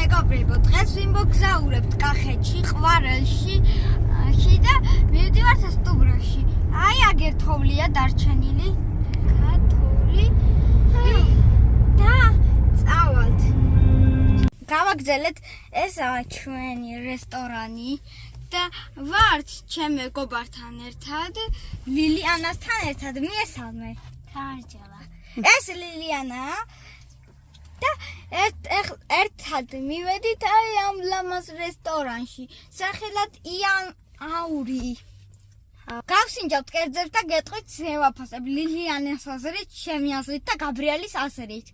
მეგობრებო, დღეს ვიმოგზაურებთ კახეთში, ყვარელში და მივდივართ სასტუმროში. აი, აგერთოვლია დარჩენილი ქართული და წავალთ. გავაგზავნეთ, ესაა ჩვენი რესტორანი და ვართ ჩემ მეგობართან ერთად, ლილიანასთან ერთად. მიესალმე. Karjala. ეს ლილიანაა. და ერთად მივედით აი ამ ლამაზ რესტორანში, სახელად იან აური. გავსინჯავთ კერძებს და გეტყვით ზევაფასებ ლილიანის აზრით, ჩემი აზრით და გაბრიელის აზრით.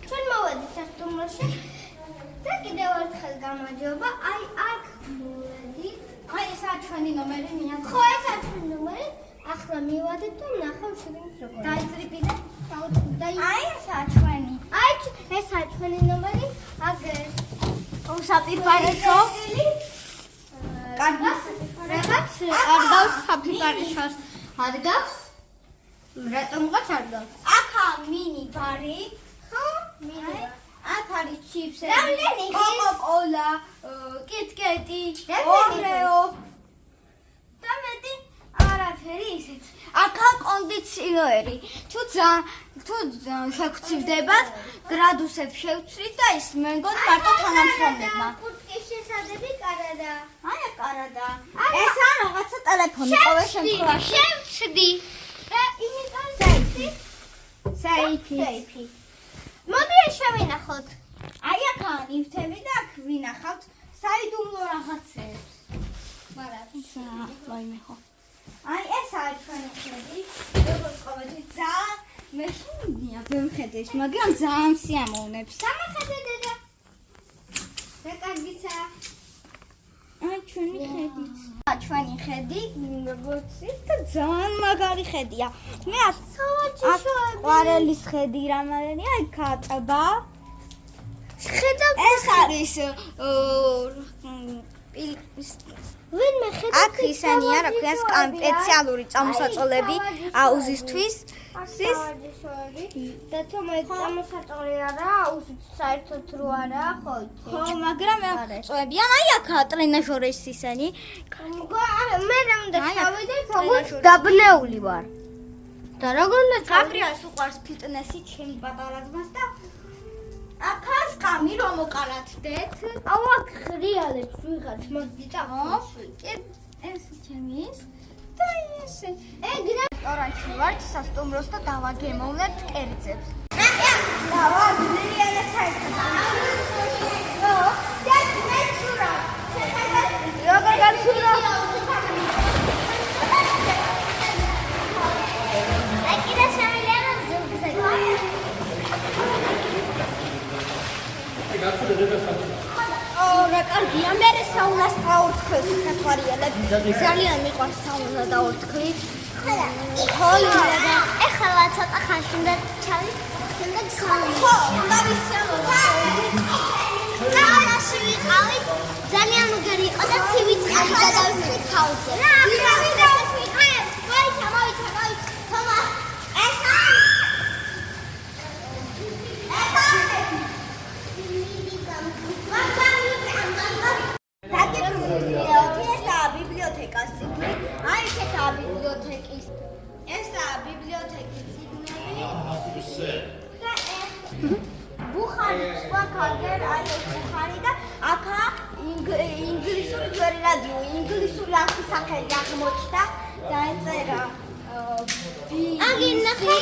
ჩვენ მოვედით სასტუმროში და კიდევ ერთხელ გამარჯობა. აი აქ მოვედით. აი ესაა ჩვენი ნომერი, მიაძრო. ხო, ესაა ჩვენი ნომერი. ახლა მივედით და ნახავ შეგინით როგორ. დაიძრიპიდე. აი ესაა ჩვენი. აი ესაა ჩვენი ნომერი. აგერ საპირფარეშო. კარგას რაღაც არგავს საფიფარეშოს. არგავს? რატომღაც არგავს? აქაა მინი ბარი. ხო, მინი. აქ არის ჩიფსები, რამდენი ხის? კოკაკოლა, კიტკეტი, რამდენი ორეო. და მეტი არაფერი ისეთ. აქა კონდიციონერი. თუ შეგვცივდებათ, გრადუსებს შევცვლით და ის მეგონთ მარტო თანამშრომლებმა. კურტკის შესადები კარადა. აი კარადა. ესაა რაღაცა ტელეფონი ყოველ შემთხვევაში. შევცდი. და იმიტომ საიფი. მოდი შევინახოთ. აი აქაა ნივთები და აქ ვინახავთ საიდუმლო რაღაცებს. მაგრამ რაიმე ხო. აი ესაა ჩვენი ხედი. როგორც ყოველთვის ძალიან მეშინია ვემხედეს, მაგრამ ძალიან სიამოვნებს. სამხედე დედა. და კარგიცა. აი ჩვენი ხედიც. ჩვენი ხედი, როგორც ის და ძალიან მაგარი ხედია. მე ყვარელის ხედი რამალენია, აი კატბა. ხედავ ეს არის ვინმე ხედავ აქ ისენია, რა ქვია, სპეციალური წამოსაწოლები აუზისთვის. და თუმცა წამოსაწოლი არა, აუზით საერთოდ რო არა, ხო იცი. ხო, მაგრამ წოებიან, აი აქაა ტრენაჟორის ისენი. არა, მე რა უნდა შევიდე, როგორც დაბნეული ვარ. და როგორ უნდა გაბრიელს უყვარს ფიტნესი, ჩემი პატარა ძმას და აქაა სკამი, რომ მოკალათდეთ. აუ აქ რეალებს ვიღაც მაგიტა. ეს ჩემის და ესე. ეგრე რესტორანში ვართ, სასტუმროს და დავაგემოვნებთ კერძებს. დავა ლილიანა საერთოდ. როგორ გაცურა? აი კიდე შემიძლია ზურგზე. რა კარგია, მე საუნას დავრთქვი საყვარიელებს. ძალიან მიყვარს საუნა დავრთქვი. ხო, ეხლა ცოტა ხანში უნდა ჩავით, შემდეგ საუნა. ხო, დავისიამოვნე. საუნაში ვიყავით, ძალიან უგარი იყო და ცივი წყალი გადავისხდით ხავზე. რა, ახლა დავისხდით. მოიცა. თომა. ესაა ბიბლიოთეკას წიგნი. აი ესაა ბიბლიოთეკის. ესაა ბიბლიოთეკის წიგნები. ბუხარი სხვა კარგერ, აი ეს ბუხარი და აქა ინგლისური ძველი რადიო, ინგლისური არხის სახელი აღმოჩნდა. დაეწერა აგინახე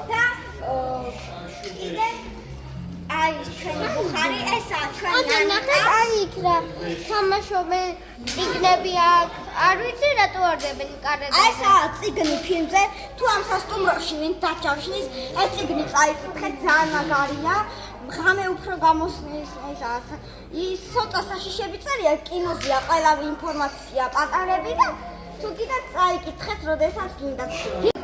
და კიდე აი ჩვენი ბუხარი, ესაა ჩვენი ანაკა. აი იქ რა თამაშობენ წიგნები აქ. არ ვიცი რატო არდებენ კარადაზე. აი ესაა წიგნი ფილმზე. თუ ამ სასტუმროში ვინ დაჭავშნის, ეს წიგნი წაიკითხეთ, ძალიან მაგარია. ღამე უფრო გამოსვლის ის ცოტა საშიშები წერია, კინოზეა ყველავე ინფორმაცია პატარები და თუ კიდე წაიკითხეთ, როდესაც გინდათ.